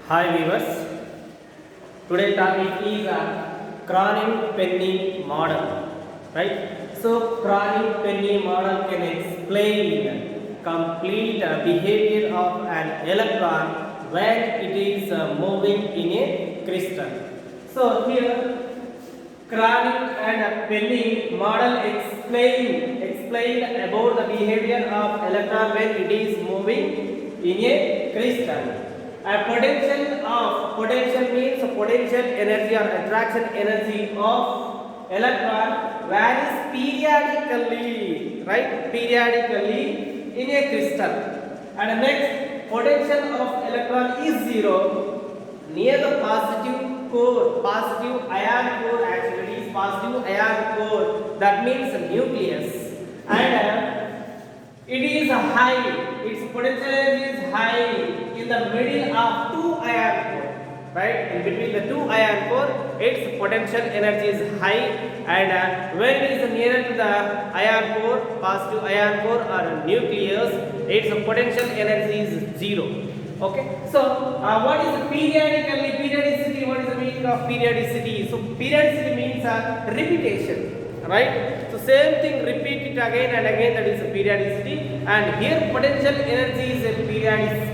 Hi viewers, today topic is Cronin-Penny model, right? So Cronin-Penny model can explain complete behavior of an electron when it is moving in a crystal. So here Cronin and Penny model explain about the behavior of electron when it is moving in a crystal. A potential means potential energy or attraction energy of electron varies periodically, right? Periodically in a crystal. And next, potential of electron is zero near the positive ion core. Actually, it is positive ion core. That means nucleus. And it is high. Its potential energy is high in the middle of two ion core, right? In between the two ion core, its potential energy is high, and when it is nearer to the ion core, positive ion core or nucleus, its potential energy is zero. Okay. So what is periodicity? What is the meaning of periodicity? So periodicity means repetition. Right? So same thing, repeat it again and again, that is periodicity. And here potential energy is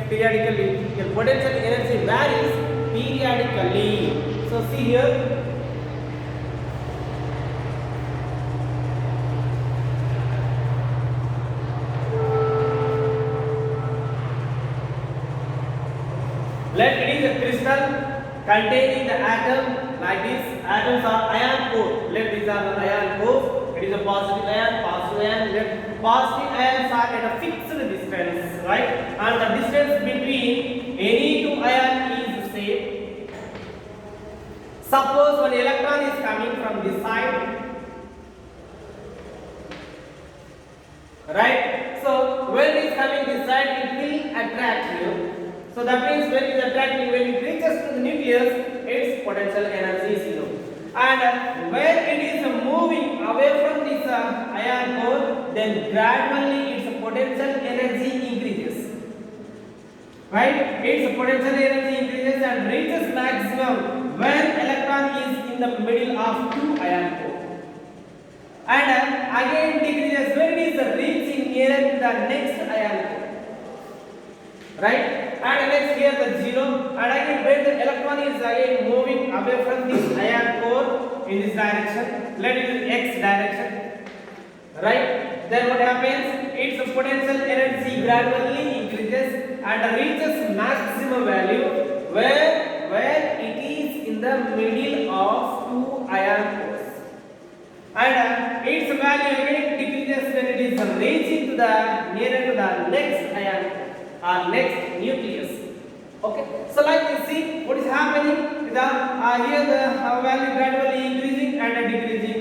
periodically. The potential energy varies periodically. So see here. Let it is a crystal containing the atom like this. Atoms are ion core. Let these are the ion cores. It is a positive ion, positive ion. Let positive ions are at a fixed distance, right? And the distance between any two ion is the same. Suppose one electron is coming from this side, right? So when it is coming this side, it will attract you. So that means when it is attracting, when it reaches to the nucleus, its potential energy is zero. And when it is moving away from this ion core, then gradually its potential energy increases. Right? Its potential energy increases and reaches maximum when electron is in the middle of two ion core. And again decreases when it is reaching near to the next ion core. Right? And next here the zero, and again when the electron is again moving away from this ion core in this direction, let it is x direction, right? Then what happens? Its potential energy gradually increases and reaches maximum value where it is in the middle of two ion cores, and its value again decreases when it is reaching to the nearer to the next ion core or next nucleus. Okay, so like you see what is happening, the here the value gradually increasing and decreasing.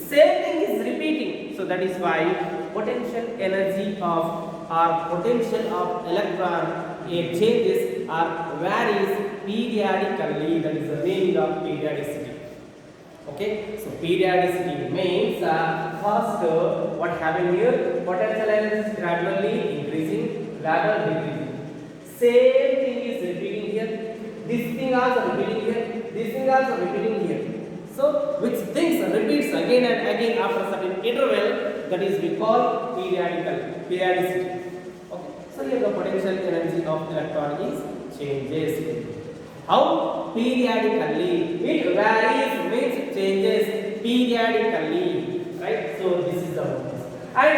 Same thing is repeating. So that is why potential energy of or potential of electron changes or varies periodically. That is the meaning of periodicity. Okay, so periodicity means first what happened here, potential energy is gradually increasing, gradually decreasing. Same thing is repeating here. This thing also repeating here. This thing also repeating here. So which things repeats again and again after certain interval, that is we call periodicity. Okay, so here the potential energy of electron is changes. How? Periodically. It varies, means changes periodically. Right? So this is the one. And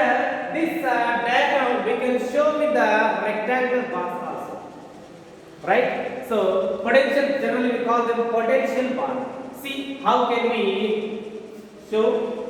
this diagram we can show with the rectangular bars also. Right? So potential, generally we call them potential bar. See how can we show?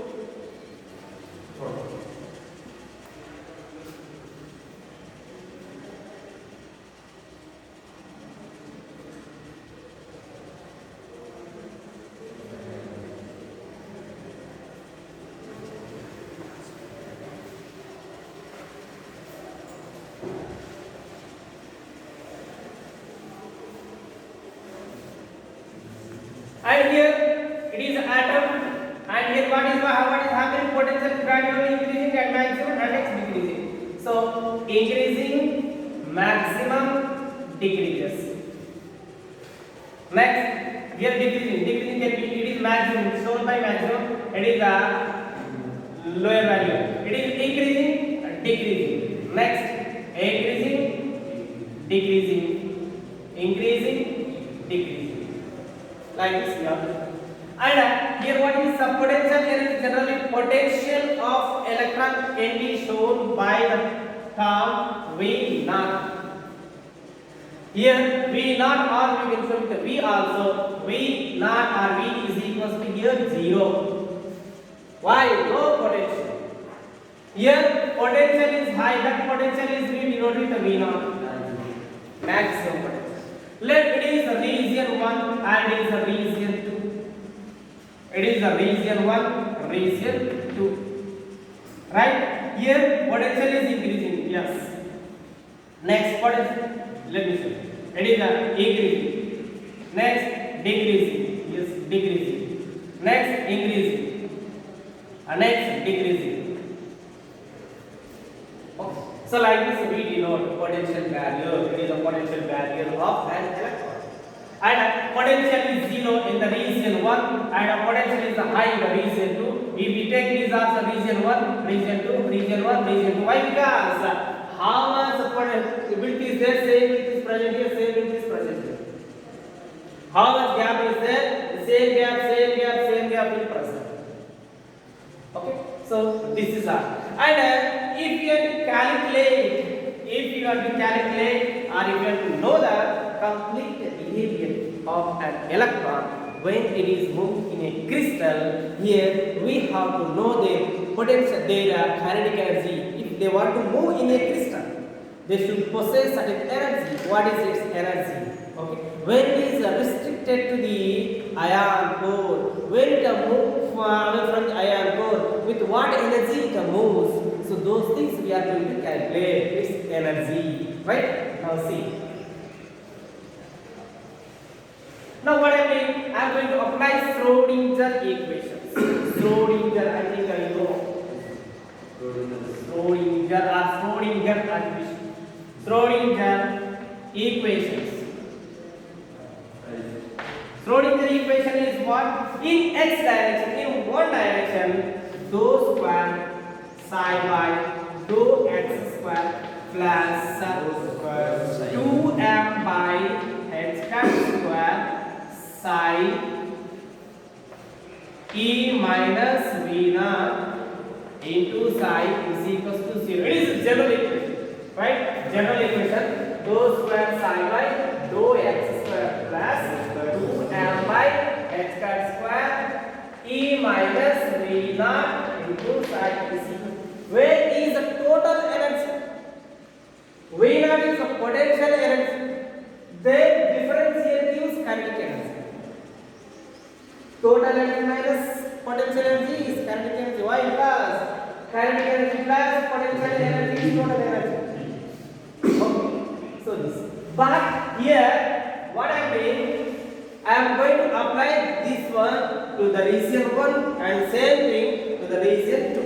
And here it is atom, and here what is happening? Potential gradually increasing and maximum and next decreasing. So increasing, maximum decreases. Next, here decreasing can be, it is maximum, shown by maximum, it is a lower value. It is increasing, decreasing. Next, increasing, decreasing, increasing, decreasing. Like this, yeah. And here what is the potential? Here is generally potential of electron can be shown by the term V naught. Here V naught or we can show the V also. V naught or V is equals to here 0. Why? No potential. Here potential is high. That potential is we denote with the V naught. Maximum potential. Let it is the region 1 and it is the region 2. It is the region 1, region 2. Right? Here potential is increasing. Yes. Next potential. Let me show. It is the increasing. Next decreasing. Yes, decreasing. Next increasing. Next decreasing. Okay. So like this we denote potential value. It is a potential value of an electron. And potential is 0 in the region 1 and potential is high in the region 2. If we take these as the region 1, region 2, region 1, region 2. Why? Because how much width is there? Same width is present here, same width is present here. How much gap is there? Same gap, same gap, same gap is present. Okay, so this is our. And if you have to calculate, or if you have to know the complete behavior of an electron when it is moved in a crystal, here we have to know their potential, their kinetic energy. If they want to move in a crystal, they should possess certain energy. What is its energy? Okay, when it is restricted to the ion core, when it moves away from the ion core, with what energy it moves? So those things we are going to calculate its energy. Right? Now see. Now what I mean, I am going to apply Schrodinger equations. Schrodinger, I think I know. Schrodinger equations. Schrodinger equation is what? In x direction, in one direction, dou square psi by dou x square plus 2m by h square psi e minus v naught into psi is equals to 0. It is general equation, right? General equation, dou square psi by dou x square plus 2m by h square e minus v naught into psi is equal. Where is the total energy? V naught is the potential energy. Then difference here gives kinetic energy. Total energy minus potential energy is kinetic energy. Why? Because kinetic energy plus potential energy is total energy. Okay. So this. But here, what I mean, I am going to apply this one to the region 1 and same thing to the region 2.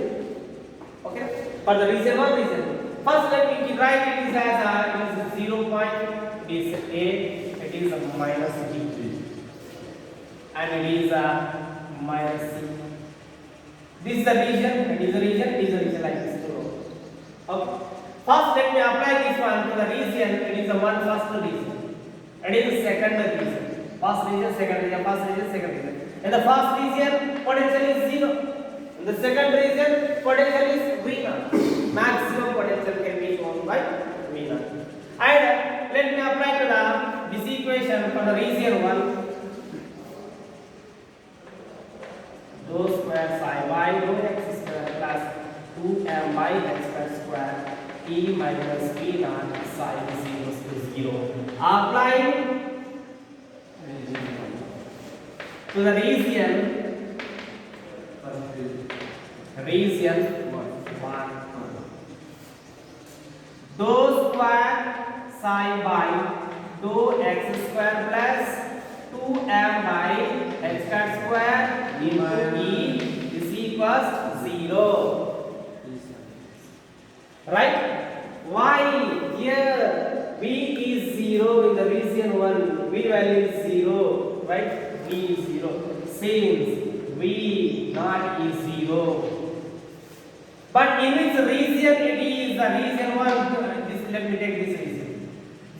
Okay. For the region 1, region 2. First, let me write it as a 0 point. It is A. It is a minus B. And it is a minus C. This is the region, it is a region, it is a region like this. Okay. First, let me apply this one to the region. It is the first region. It is the second region. First region, second region, first region, second region. In the first region, potential is 0. In the second region, potential is V naught. Maximum potential can be shown by V naught. And let me apply to this equation for the region 1. Dou square psi by dou x square plus 2m by x square e minus v naught psi is equals to 0. Applying to the region 1. Dou square psi by dou x square plus 2m by h square into e is equals to 0. Right? Why? Here 0 in the region 1. V value is 0, right? V is 0. Since V naught is 0. But in which region it is? The region 1. Let me take this region.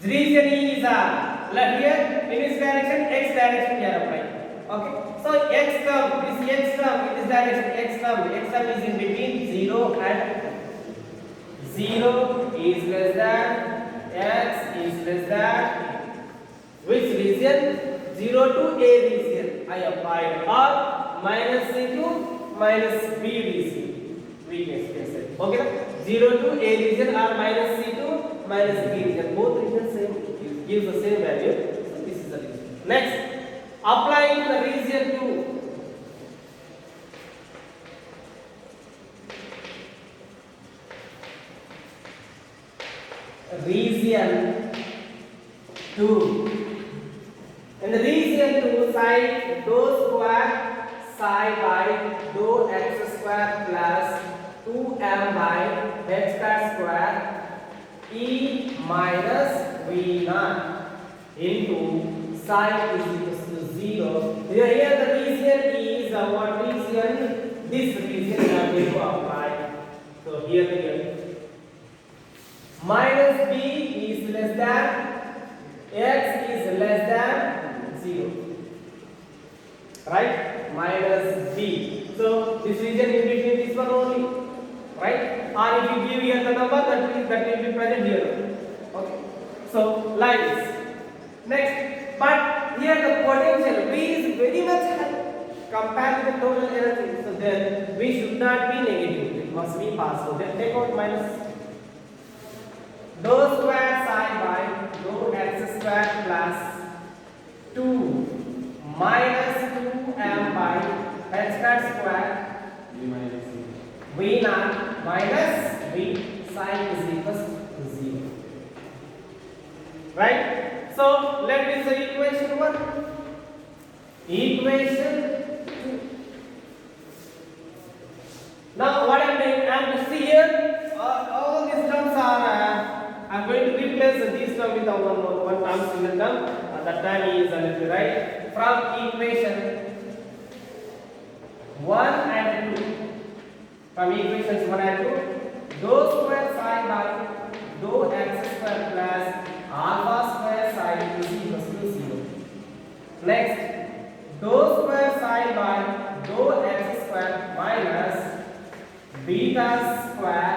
This region is left here. In which direction? X direction we are applying. Okay. So X term, this X term in this direction, X term is in between 0 and 0 is less than, X is less than, which region? 0 to A region I applied, or minus C to minus B region. We can say. Okay? 0 to A region or minus C to minus B region. Both regions same, gives the same value. So this is the region. Next, applying the region 2. Region 2. In the region 2, side dou square psi by dou x square plus 2m by h square e minus v naught into psi is equal to 0. Here the region is what region? This region we are going to apply. So here minus b is less than, x is less than 0, right? Minus b. So this region in between this one only, right? Or if you give here the number, that will be present here. Okay. So like this. Next, but here the potential V is very much high compared to the total energy. So then V should not be negative. It must be positive. Then take out minus dou square psi by dou x square plus 2 minus 2m by h square v naught minus v psi is equal to 0. Right? So let me say equation 1. Equation 2. Now what I am doing? I am to see here all these terms are I am going to replace these terms with one term single term. That term is let me write from equation 1 and 2. From equations 1 and 2, dou square psi by dou x square plus alpha square psi is equal to 0. Next, dou square psi by dou x square minus beta square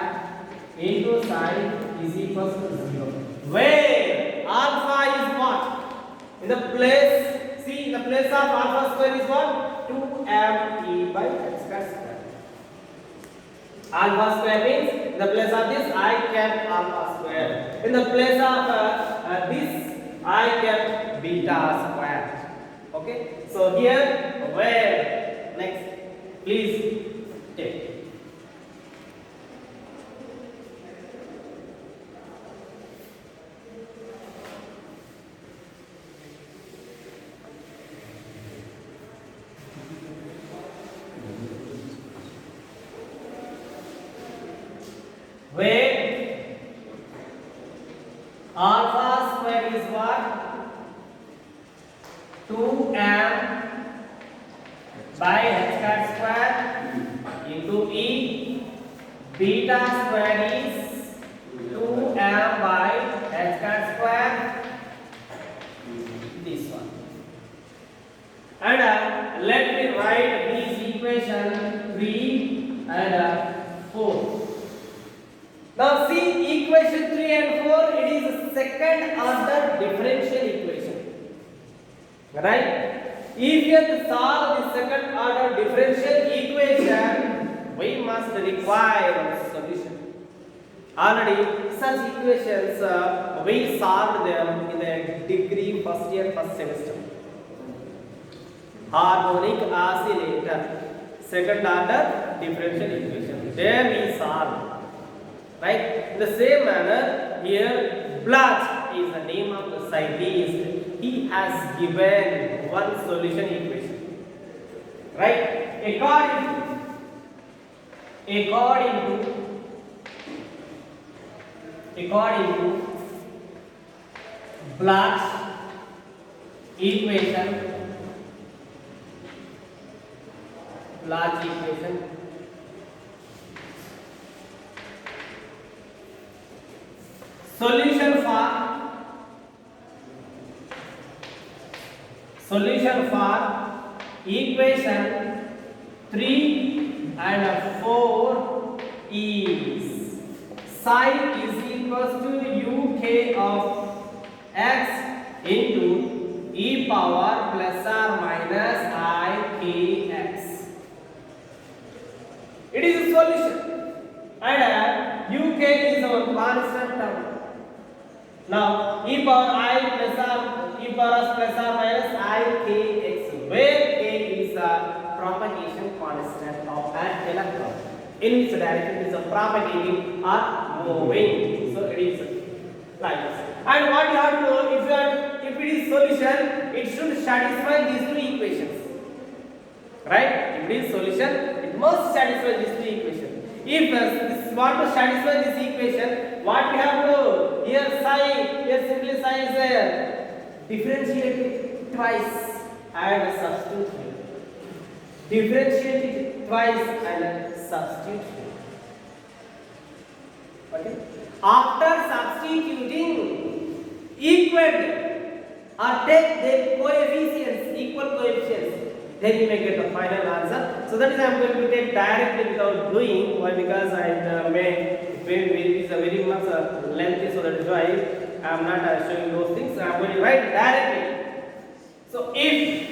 into psi is equal to 0. Where alpha is what? In the place, see, in the place of alpha square is what? 2m e by x square. Alpha square means in the place of this I kept alpha square. In the place of this I kept beta square. Okay. So here where next please take. Where alpha square is what? 2m by h square into e. Beta square is 2m by h square. This one. And let me write these equation 3 and 4. Now see equation 3 and 4, it is a second order differential equation. Right? If you have to solve the second order differential equation, we must require solution. Already such equations we solved them in the degree first year first semester. Harmonic oscillator, second order differential equation. There we solved. Right? In the same manner, here Bloch is the name of the scientist. He has given one solution equation. Right? According to plus equation solution for equation 3 and 4 is psi is equals to uk of x into e power plus or minus I k x. It is a solution and uk is our constant term. Now e power I plus or e power s plus or minus I k x, where k is a propagation constant of an electron, in which direction it is propagating or moving. So it is like this. And what you have to know, if it is solution, it should satisfy these two equations. Right? If it is solution, it must satisfy these two equations. If this want to satisfy this equation, what we have to do? Here psi, here simply psi is there. Differentiate it twice and substitute here. Differentiate it twice and substitute here. Okay? After substituting, equate or take their coefficients, equal coefficients, then you may get the final answer. So that is I am going to take directly without doing. Why? Because I it is a very much lengthy, so that is why I am not showing those things. So I am going to write directly. So if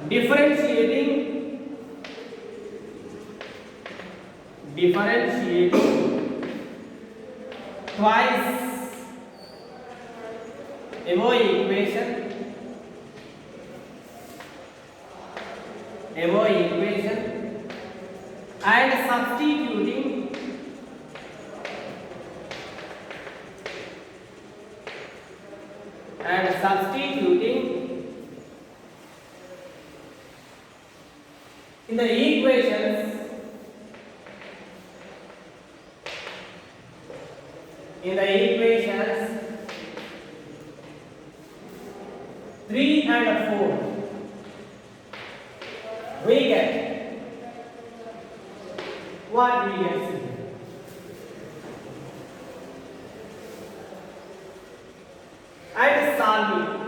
differentiating twice above equation and substituting in the equations in the equations 3 and 4, we get what we get here. And solving.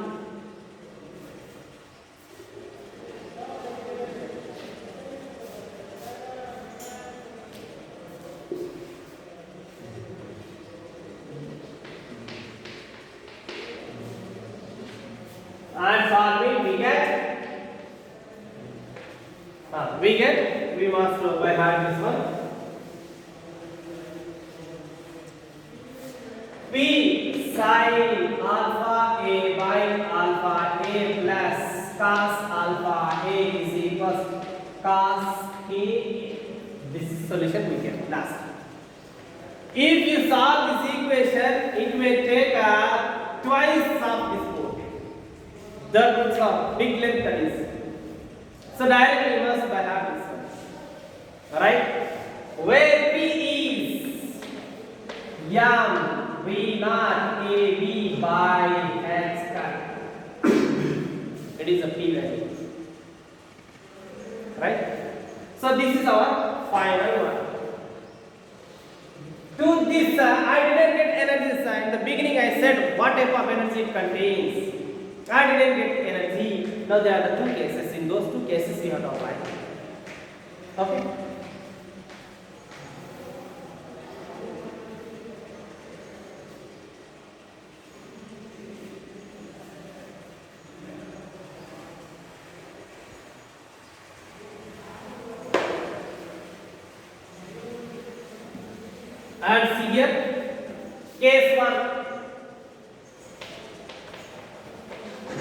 And solving we must by heart this one. P sin alpha a by alpha a plus cos alpha a is equals cos a. This is solution we get last. If you solve this equation, it may take twice of this code. That will solve big length that is. So directly you must by heart this one. Alright? Where P is m V naught a b by h square. It is a P value. Right? So this is our final one. To this, I didn't get energy sign. In the beginning I said what type of energy it contains. I didn't get energy. Now there are the two cases. In those two cases you have to apply. Okay? And see here, case 1.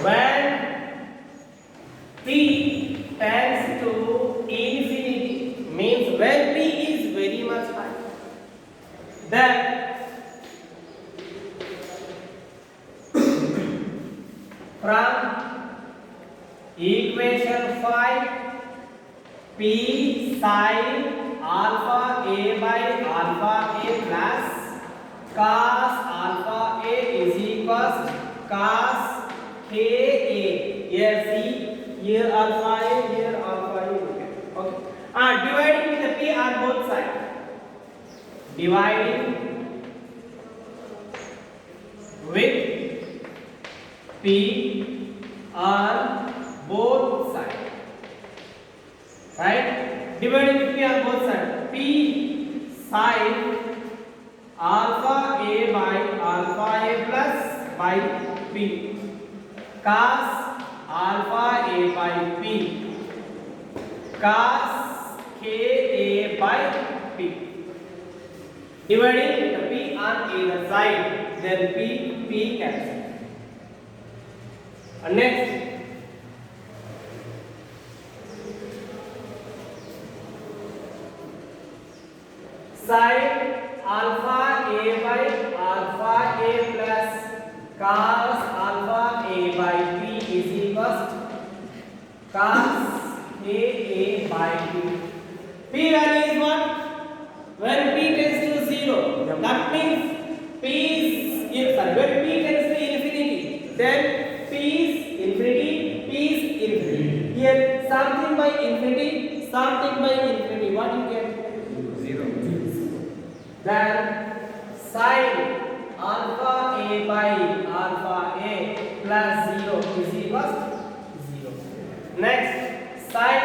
When P tends to infinity, means when P is very much high, then from equation 5, P sin alpha a by alpha a plus cos alpha A is equals cos K A. Here see, here alpha A, here alpha A. Okay. Dividing with the P on both sides. Dividing with P on both sides. Right? Dividing with P on both sides. P sin alpha A by alpha A plus by P. Cos alpha A by P. Cos K A by P. Dividing the P on either side, then P cancel. And next, sin alpha A by alpha A plus cos alpha A by P is equals cos A by P. P value is what? When P tends to 0, that means P is when P tends to infinity, then P is infinity, P is infinity. Here something by infinity, something by infinity. What you get? 0. Then sin alpha A by alpha A plus 0 is equals 0. Next, sin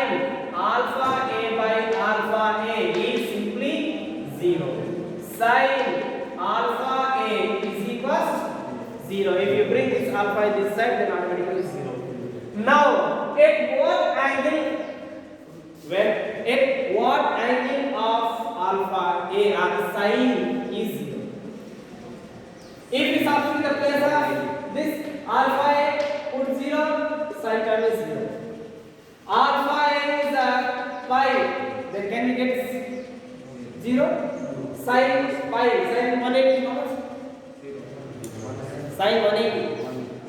alpha A by alpha A is simply 0. Sin alpha A is equals 0. If you bring this alpha this side, then automatically 0. Now, at what angle? At what angle of alpha A or sin is 0? If we substitute the place of this alpha A, put 0, sin term is 0. Alpha A is pi, then can we get 0? Sin pi, sin 180 is how much? Sin 180.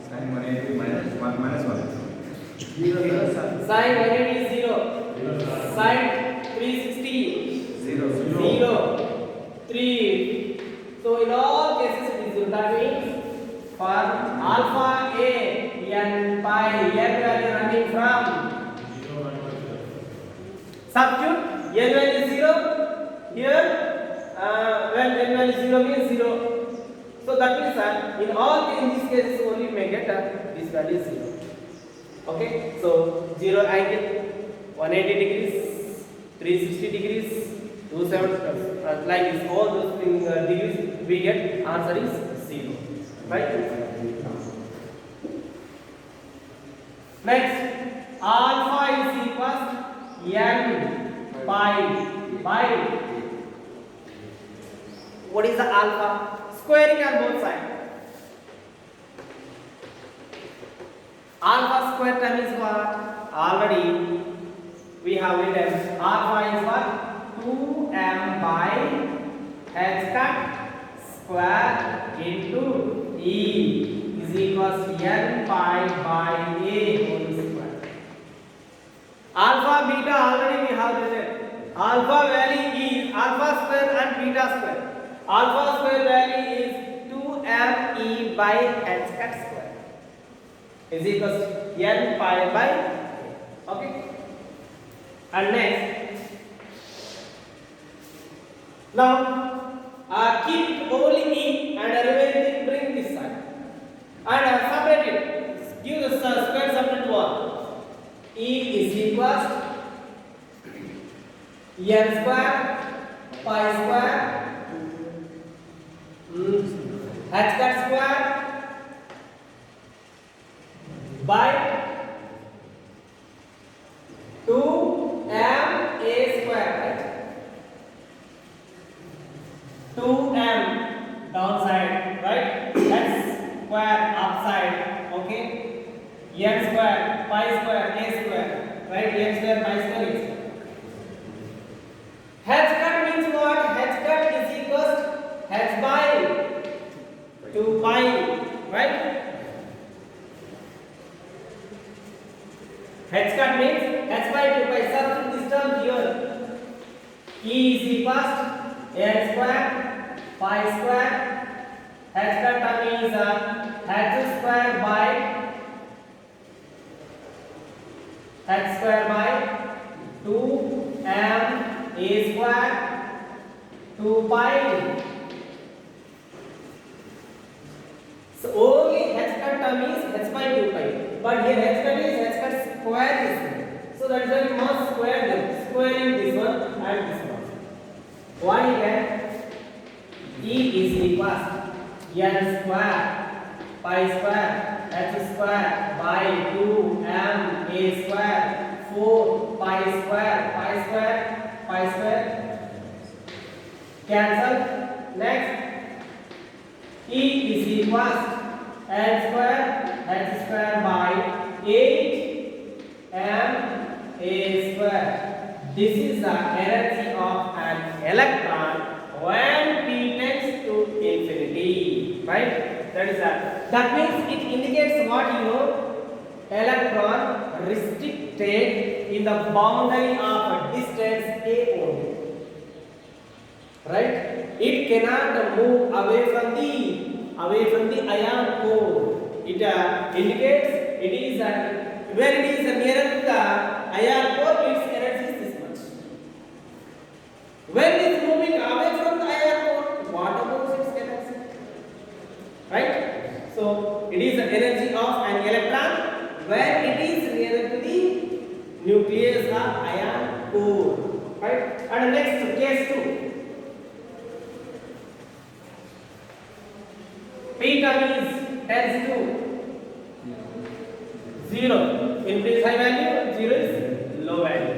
Sin 180 minus 1 minus 1. Sin 180 is 0. Sin 360 0. 0. 3. So in all cases it is 0. That means for alpha A, n pi, n value running from substitute n value is 0. Here when n value is 0 means 0. So that means in all in these cases only may get this value is 0. Okay, so 0 angle 180 degrees, 360 degrees, 270 like this. All those things degrees we get answer is 0. Right? Next, alpha is equals n pi by what is the alpha? Squaring on both sides. Alpha square term is what? Already we have written alpha is what? 2m by h cut square into e is equals to n pi by a whole square. Alpha beta already we have written. Alpha value is alpha square and beta square. Alpha square value is 2m e by h cut square is equals to n pi by okay. And next, now keep only e and remaining bring this side and separate it. Give the square separate one. E is equals n square pi square h cut square by 2m a square, right? 2m downside, right? X square upside, okay? N square, pi square, a square, right? N square, pi square, a square. H cut means what? H cut is equals h by 2 pi, right? H cut means h by 2 pi. Substitute this term here. E is equals n square pi square H का term is h square by 2m a square 2 pi. So only h का term is h by 2 pi, but here h term is h का square is there. So that is why we must square them, squaring this one and this one. What you get? E is equals n square pi square h square by 2m a square 4 pi square cancel. Next, E is equals n square h square by 8m a square. This is the energy of an electron when t tends to infinity, right? That means it indicates what you know, electron restricted in the boundary of a distance a only, right? It cannot move away from the ion core. It indicates it is where it is nearer to the ion core, its energy is this much. When it is moving away from the ion core, what about its energy? Right? So it is the energy of an electron where it is nearer to the nucleus of ion core. Right? And next, case 2. P term is tends to 0. Increase high value, 0 is low value.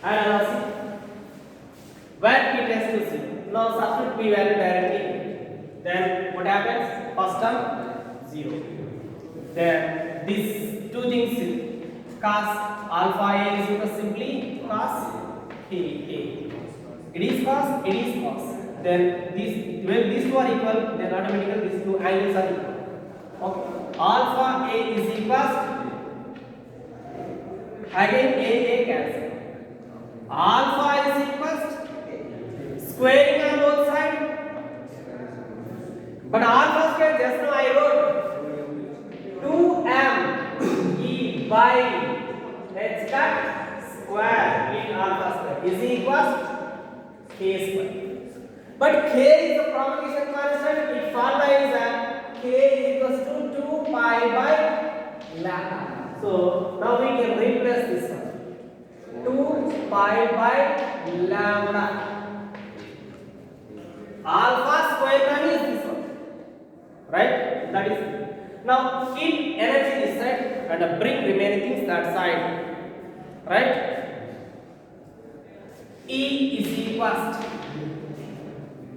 And now see, where P tends to 0. Now substitute P value directly. Then what happens? First term 0. Then these two things, cos alpha a is equal simply cos a. It is cos. Then when these two are equal, then automatically these two angles are equal. Okay. Alpha a is equals, again a cancel. Alpha is equals squaring on both sides. But alpha square, just now I wrote 2m e by h cut square in alpha square is equals k square. But k is the propagation constant. It follows that k is equals to 2 pi by lambda. So now we can replace this one. 2 pi by lambda. Alpha square term is this one, right? That is. Now keep energy this side and bring remaining things that side, right? E is equals,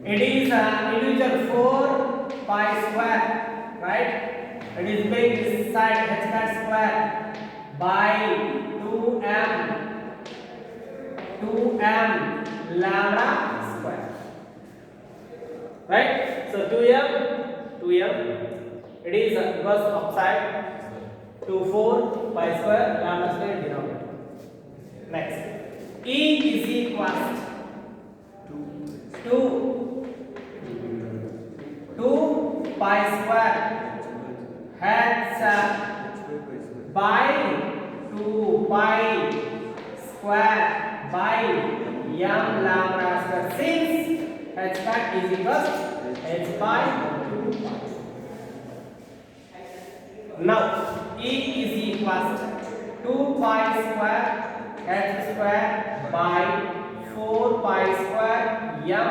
it is individual 4 pi square, right? It is big this side h cut square by 2m lambda square, right? So 2m, it is because upside 2 4 pi square lambda square denominator. Next, E is equals 2 pi square h by 2 pi square by m lambda square, since h cut is equals h by 2 pi. Now E is equals 2 pi square h square by 4 pi square m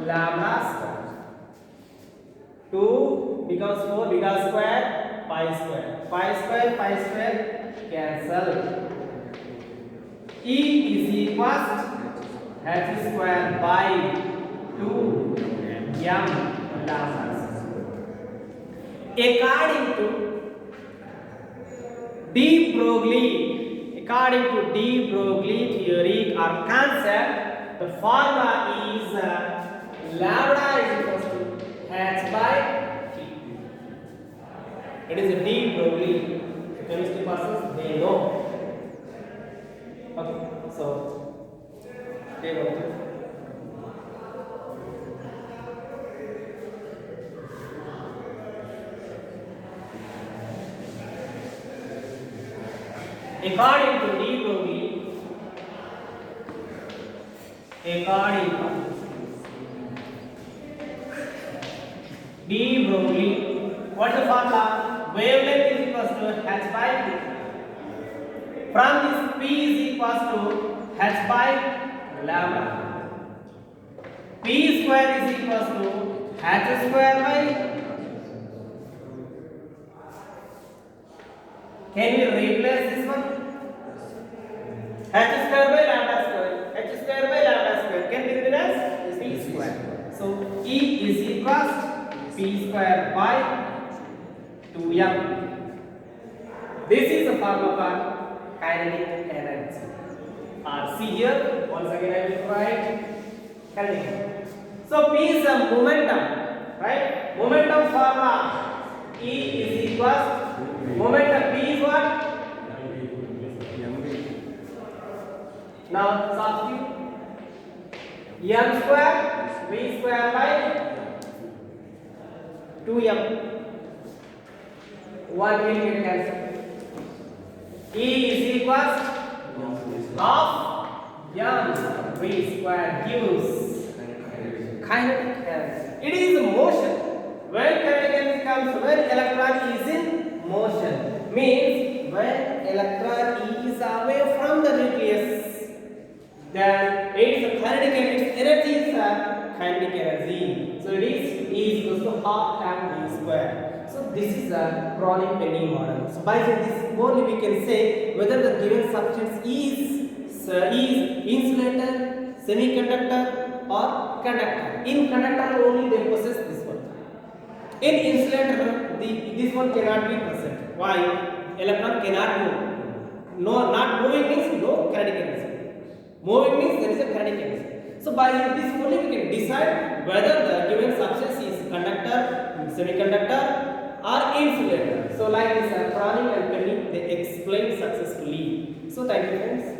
lambda square. 2 becomes 4 because square pi square cancel. E is equals h square by 2 m lambda. According to de Broglie theory or concept, the formula is lambda is equals to h by t. It is a de Broglie. Chemistry persons they know. Okay, so take over. According to de Broglie, what is the formula? Wavelength is equals to h by p. From this p is equals to h by lambda. P square is equals to h square by. Can we replace this one? H square by lambda square. H square by lambda square can be written as p square. So E is equals p square by 2m. This is the formula for kinetic energy. See here, once again I will write kinetic. So P is a momentum, right? Momentum formula E is equals momentum P is what? Now substitute m square v square by 2m. 1 will get cancelled. E is equals half m v square gives kinetic energy. It is motion. When kinetic energy comes, when electron is in motion, means when electron is away from the nucleus, then its kinetic energy is kinetic energy. So it is E is equals to half m v square. So this is a Brownian-Penny model. So by this only we can say whether the given substance is insulator, semiconductor or conductor. In conductor only they possess this one. In insulator this one cannot be present. Why? Electron cannot move. No, not moving means no kinetic energy. Moving means there is a kinetic energy. So by this only we can decide whether the given substance is conductor, semiconductor or insulator. So like this, Brownian and Penny they explain successfully. So thank you friends.